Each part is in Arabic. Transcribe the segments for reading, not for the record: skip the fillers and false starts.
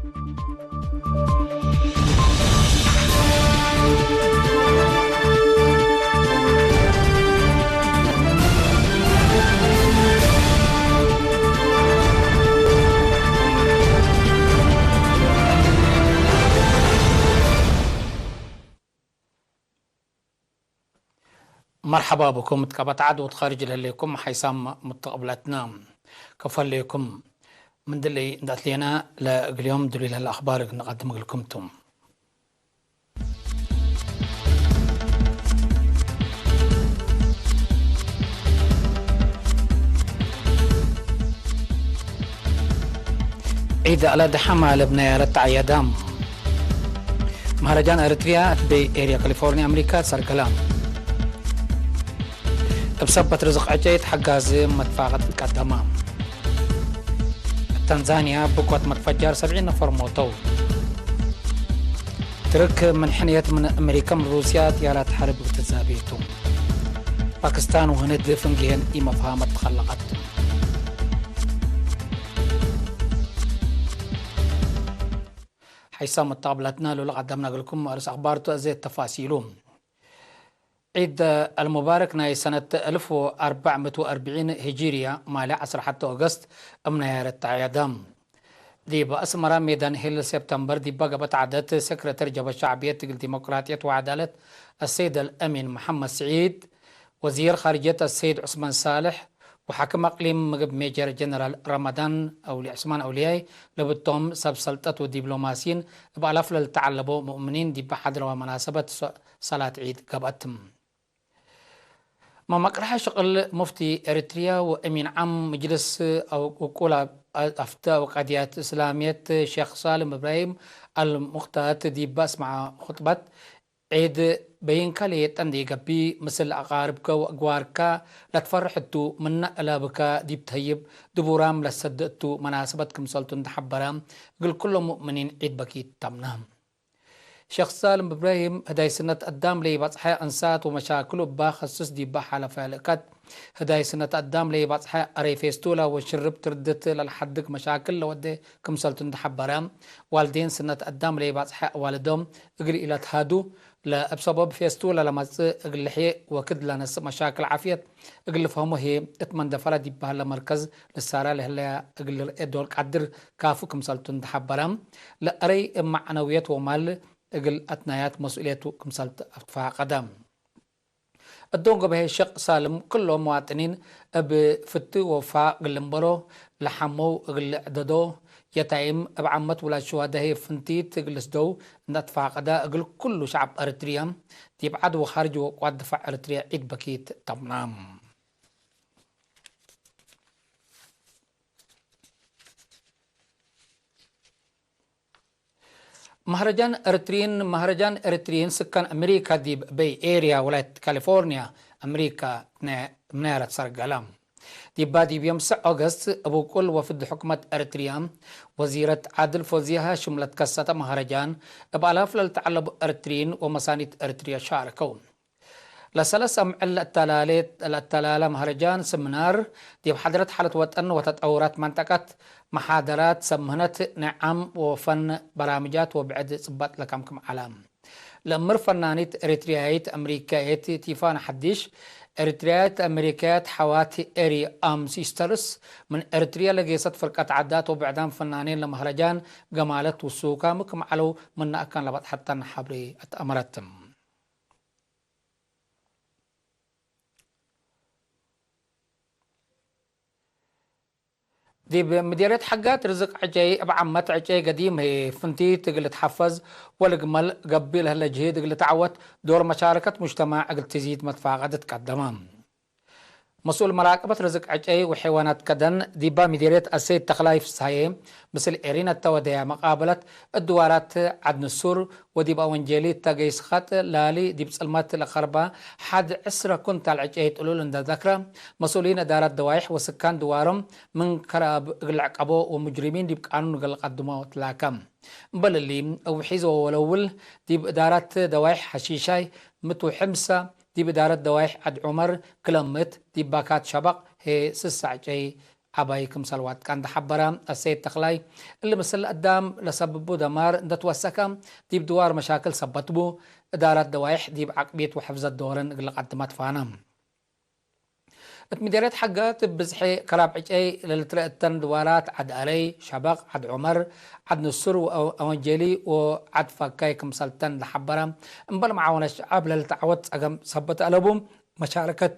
مرحبا بكم متقبط عدو خارج لكم حيسام متقبلتنا كفل لكم من دلي ندات لنا اليوم دليل الاخبار نقدم لكمتم. عيد على دحمة لبنيارة عيادام مهرجان اريتريا بإيريا كاليفورنيا امريكا سرقلام بسبت رزق عجيت حجاز متفاقد القدامة. تنزانيا بقوة متفجر 70 نفر موتوا. ترك من حنية من أمريكا من روسيا تيالات حرب تزابيتو. باكستان وهند فنجين إيما فهمت تخلقت. حيسام الطابلتنا لو قدمنا لكم أرس أخبار تأزيد تفاصيلهم. عيد المبارك ناي سنة 1440 هجرية مالي 10 حتى أغسطس أمنيارة عيادام دي بأسمرة ميدان هيل سبتمبر دي بقبت عدد سكرتير جبهة الشعبية الديمقراطية وعدالة السيد الأمين محمد سعيد وزير خارجية السيد عثمان صالح وحكم أقليم ميجر جنرال رمضان أولي عثمان أولياي لبتهم سب سلطة ودبلوماسيين بألاف للتعلبوا مؤمنين دي بحضر ومناسبة صلاة عيد قبتهم. ما مقرح شغل مفتي إريتريا وأمين عام مجلس أو وكولا أفتاء وقضيات إسلامية شيخ سالم إبراهيم المختات دي بس مع خطبة عيد بين كاليت أندي قبي مثل أقاربك وأقوارك لا تفرحتو من ألابك دي بتهيب دبورام لسدتو مناسبتكم سلطن تحبرام قل كل مؤمنين عيد بكيت تمنام. شيخ سالم إبراهيم هداي سنة قدام لي بصحي أنسات ومشاكل باخصص دي بحالة فالكات هداي سنة قدام لي بصحي أريفيستولا وشرب تردت للحدك مشاكل لودي كم سلطن تحبرام والدين سنة قدام لي بصحي والدهم اقل إلى تهادو لا بسبب فيستولا لما اقل لحي وكد لنس مشاكل عافية اقل فهمه هي اتمن دفلة دي بحالة مركز للسارة لهلا اقل دول قدر كافو كم سلطن تحبرام لا أري معنويات ومال اقل اتنايات مسؤوليته كمسالت افتفاع قدام الدونغو به الشيخ سالم كلهم مواطنين بفتو وفاء قلنبرو لحمو اقل عددو يتعيم بعمت ولا شهداء فنتيت اقل سدو نتفاع قدا اقل كل شعب اريتريا تيبعد وخارج وقوات دفاع اريتريا عيد بكيت تمنام. مهرجان اريتريين سكان امريكا دي بي اريا ولاية كاليفورنيا امريكا منارة سرقلام دي بادي بيوم 9 أغسطس ابو كل وفد حكومة اريتريا وزيرة عادل فوزي هاشم لتكسة مهرجان بالاف للتعلب اريتريين ومسانيد اريتريا شاركوا لسلس أمعل التلالة مهرجان سمنار دي بحضرت حالة وطن وتطورات منطقة محاضرات سمهنت نعم وفن برامجات وبعد صبات لكمكم علام لأمر فنانيت إريتريايت أمريكايت تيفان حديش إريتريايت أمريكايت حواتي إري أم سيسترس من إريتريا لقيست فرقة عدات وبعدان فنانين لمهرجان قمالت وسوكا مكم علو من أكان لبط حتى نحبري أتأمرتم. دي بمديرية حقات رزق عجي بعمت عجي قديم هي فنتي تقل تحفز والقمل قبل هالجهيد تقل تعوت دور مشاركة مجتمع قل تزيد متفاقدة قدمان مسؤول مراقبة رزق عجي وحيوانات كدن ديبا مديرية السيد تخلايف سايم مثل إيرينا التوديع مقابلة الدوارات عدن السور وديبا وانجيلي تاقيس خط لالي ديب سلمات الخربة حد عسرة كنت العجي تقولوا لنا ذكرى مسؤولين إدارة دوايح وسكان دوارم من كراب العقبو ومجرمين ديب قانون قل قدموا تلاكم بل اللي أو حيزو ولول ديب إدارة دوايح حشيشاي متو حمسة دي بدارة دوايح عد عمر كلمت دي باكات شبق هي سسع جاي عباي كمسل وات كان حبرا السيد تخلاي اللي مثل قدام لسببو دمار اندت وسكم ديب دوار مشاكل سبتبو إدارة دوايح ديب عقبيت وحفظ الدورن اللي قدمت فانم مديريت حقات بزحي كراب عجي للترقتن دوارات عد علي شبق عد عمر عد نصر وأونجلي وعد فكاي كمسلتن لحبرا انبال معاون الشعب للتعود أقام صبت ألبوم مشاركة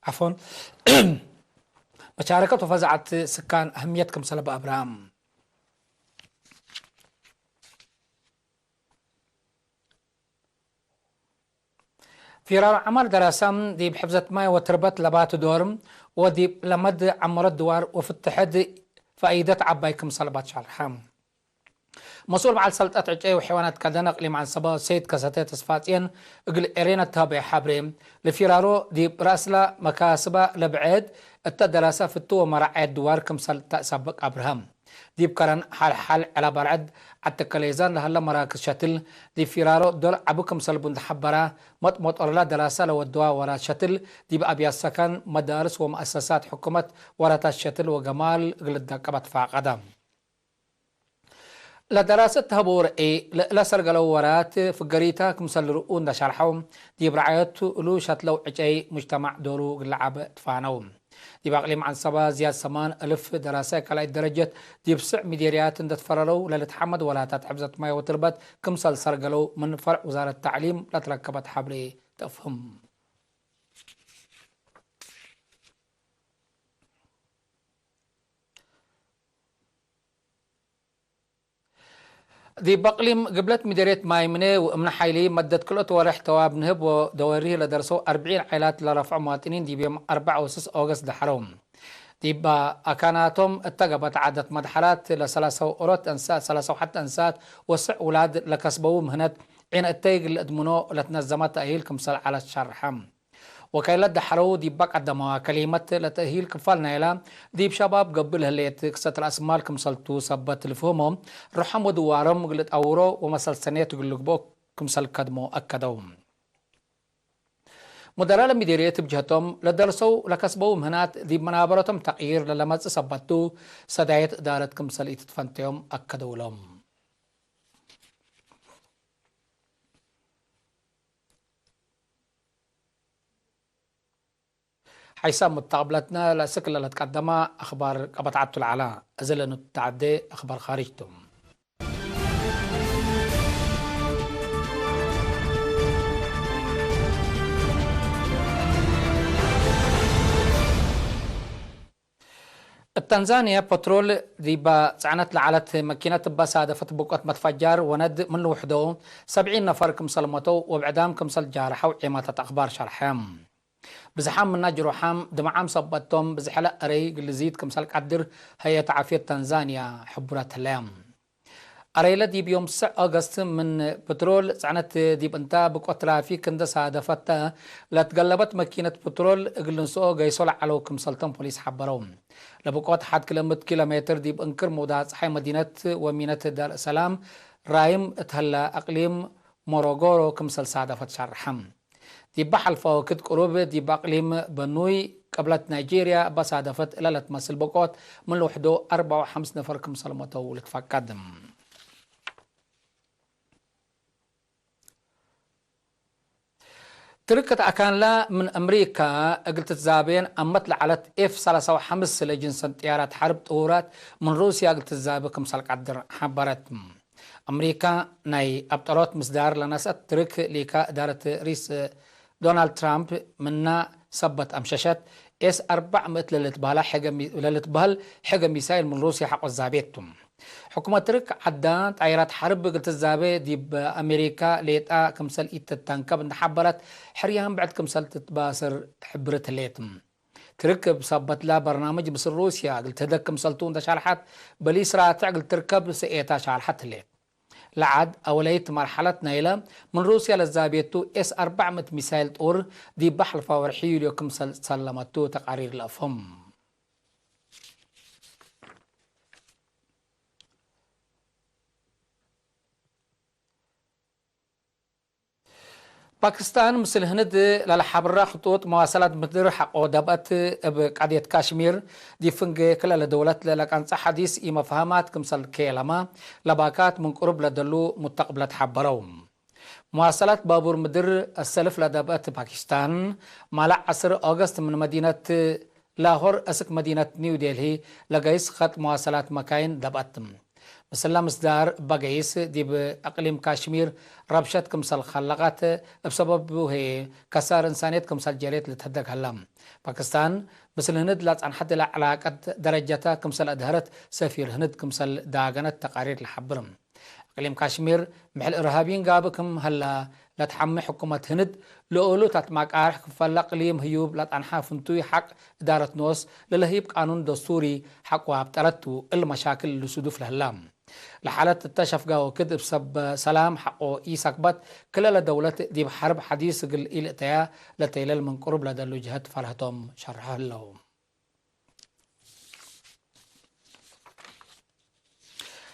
عفوا مشاركة وفزعت سكان أهمية كمسل بأبرام في عمر دراسام دي بحفظة ماي وتربت لبات دورم ودي لمد عمر الدوار وفي التحدي فايدة عباي كمسل بات شرحام مسؤول مع السلطات عجي وحيوانات كدنق مع الصبا سيد كساتات صفاتين اقل ارينا التابع حابريم لفيرارو دي براسلا مكاسبة لبعيد التدراسة في التو مرعيد دوار كمسل تأسبق ابراهام دي بكرن حال على برعد التكاليزان لهلا مراكز شتل دي فيرارو دول عبو كمسل بند حبرا مط أرلا دراسة لو الدوا ورا شتل دي بأبيا سكن مدارس ومؤسسات حكومة ورا الشتل وجمال قلد كبت فاقدام لدراسة هبور لا سرقلو ورات فقريتا كمسل رؤون دا شرحهم دي برعايات لو شتلو عجي مجتمع دورو لعب تفانوم دي باقليم عن صبا زياد سمان ألف دراسة كلا درجة دي بسع مديريات اندت فرلو للتحمد ولا تتحبزت ماي وتربت كمسل سرقلو من فرع وزارة التعليم لا تركبت حبري تفهم دي بقليم قبلت مديرية مايمنة ومن حيلي مدت كلت ورح تواب نهب ودوريه لدرسوا 40 عائلات لرفع مواطنين دي بيوم 4 و6 أغسطس دحروم دي با أكاناتهم اتقبت عدد مدحرات لثلاثة أورات أنسات ثلاثة وحتى أنسات وسع أولاد لكسبوا مهنة عين التيق الأدمنو لتنظمت أهيل كمسل على الشرحم وكيلا دحرو دي بق عدما كلمة لتأهيل كفال نايلا دي بشباب قبل هليت كسة الأسمال كمسلتو سبت الفهمهم رحم ودوارم قلت أورو ومسل سنة تقول لك بو كمسل كدمو أكدوم مدرالة مديرية بجهتهم لدرسوا لكسبوا مهنات دي منابرتهم تغيير للمس سبتو سدايت إدارة كمسل إتفنتهم أكدوا لهم حيسام متقابلتنا لسكل اللي تقدمها أخبار قبطعة العلاء أزل أنه تعدي أخبار خارجتهم التنزانيا بترول دي بصعنت لعلت ماكينة بس هدفت بقوة متفجر وند من وحده 70 نفر كمسل متو وبعدام كمسل جارحوا عماتة أخبار شرحهم بزحام من نجر وحام دمعام صبتهم بزحلق أري قلزيد كمسل قدر هي تعافية تنزانيا حبرات هلام أريلا دي بيوم 9 أغسطس من بترول صعنت دي بنتا بقوة ترافيك كندس هدفتها لا تقلبت ماكينة بترول قلنسو قيسول على كمسلتهم بوليس حبروم لبقوة 1 كيلومتر دي بانكر مودا صحي مدينة ومينة دار السلام رايم تهلا أقليم موروغورو كمسل سادفت شرحم دي بحل فوكت قروب دي بأقليم بنوي قبلت نيجيريا بس هدفت إلا لتمثل بقوة من لوحدو 4 و5 نفر كمسل متو لتفقدم تركت أكان لا من أمريكا قلت الزابين أمت لعلت F-35 لجنس طيارات حرب طورات من روسيا قلت الزابي كمسل قدر حبرت أمريكا ناي أبطرات مصدار لناس ترك ليكا إدارة رئيس دونالد ترامب منا سبت أمششت S-400 للتبهل حاجة ميسايل من روسيا حق الزابيتهم حكومة ترك عدان طائرات حرب قلت الزابي دي بأمريكا ليتا كمسل إيت التنكب نحبرت حريهم بعد كمسل تتباسر حبرت الليتم تركب صبت لا برنامج بس روسيا قلت هدك كمسلتون دا شارحات بليس راتع قلت تركب سئيتا شارحات الليت لعد أوليت مرحلة نيلة من روسيا للزابيتو S-400 ميسايل طور دي بحر فورحيل يوكم سلمتو تقارير الأفهم باكستان مثل هند للحبرة خطوط مواصلات مدر حق ودبات بقضية كاشمير دي فنج كلا لدولات لك أنصح حديث إما فهمات كمسل كيلما لباكات من قرب لدلو مستقبلة حبروم مواصلات بابور مدر السلف لدبات باكستان مالع 10 أغسطس من مدينة لاهور أسك مدينة نيو ديلهي لقيس خط مواصلات مكاين دباتم مثلا مصدر بقيس دي بأقليم كاشمير ربشت كمسل خلقات بسبب هي كسار إنسانيت كمسل جريت لتهدك هلام باكستان مثل هند لا عن حد علاقة درجتها كمسل أدهرت سفير هند كمسل داغنت تقارير الحبرم أقليم كاشمير محل إرهابيين قابكم هلا لا تحمي حكومة هند لأولو تتماك آرح كفلا قليم هيوب لا تنحا فنتوي حق إدارة نوس للهيب قانون دستوري حق وابترتو المشاكل اللي سدوف الهلام لحالة التشفقة وكذب سب سلام حقو إيساكبت كلا دولة دي بحرب حديث قل إلتيا لتيلل من قرب لدى الوجهات فرهتهم شرحها لهم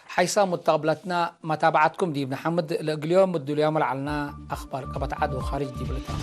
حيث متقبلتنا متابعتكم دي ابن حمد اليوم اليوم لعلنا أخبار قبط عدو خارج دي بلتها